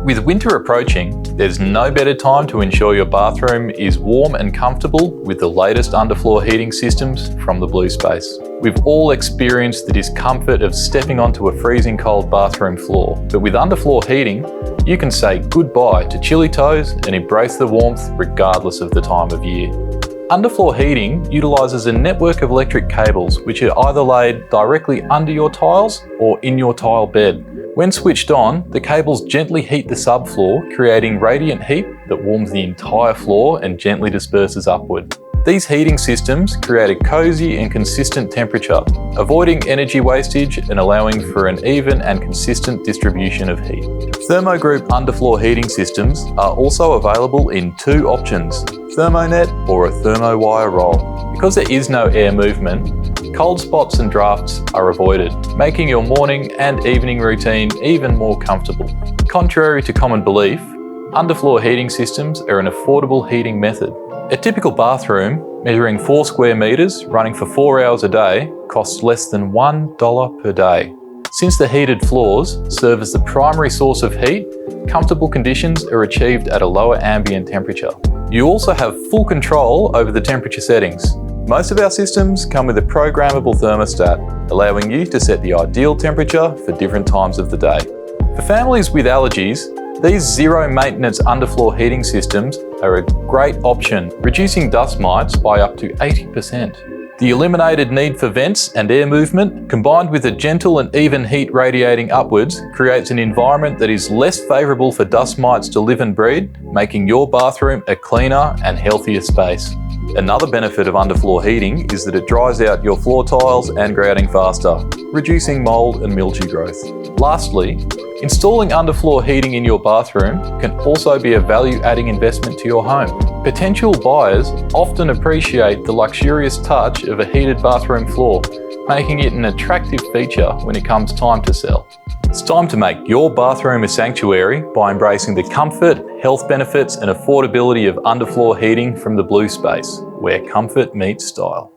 With winter approaching, there's no better time to ensure your bathroom is warm and comfortable with the latest underfloor heating systems from the Blue Space. We've all experienced the discomfort of stepping onto a freezing cold bathroom floor, but with underfloor heating, you can say goodbye to chilly toes and embrace the warmth regardless of the time of year. Underfloor heating utilises a network of electric cables which are either laid directly under your tiles or in your tile bed. When switched on, the cables gently heat the subfloor, creating radiant heat that warms the entire floor and gently disperses upward. These heating systems create a cosy and consistent temperature, avoiding energy wastage and allowing for an even and consistent distribution of heat. Thermogroup underfloor heating systems are also available in two options, Thermonet or a thermowire roll. Because there is no air movement, cold spots and drafts are avoided, making your morning and evening routine even more comfortable. Contrary to common belief, underfloor heating systems are an affordable heating method. A typical bathroom, measuring 4 square metres, running for 4 hours a day, costs less than $1 per day. Since the heated floors serve as the primary source of heat, comfortable conditions are achieved at a lower ambient temperature. You also have full control over the temperature settings. Most of our systems come with a programmable thermostat, allowing you to set the ideal temperature for different times of the day. For families with allergies, these zero-maintenance underfloor heating systems are a great option, reducing dust mites by up to 80%. The eliminated need for vents and air movement, combined with a gentle and even heat radiating upwards, creates an environment that is less favourable for dust mites to live and breed, making your bathroom a cleaner and healthier space. Another benefit of underfloor heating is that it dries out your floor tiles and grouting faster, reducing mould and mildew growth. Lastly, installing underfloor heating in your bathroom can also be a value-adding investment to your home. Potential buyers often appreciate the luxurious touch of a heated bathroom floor, making it an attractive feature when it comes time to sell. It's time to make your bathroom a sanctuary by embracing the comfort, health benefits and affordability of underfloor heating from the Blue Space, where comfort meets style.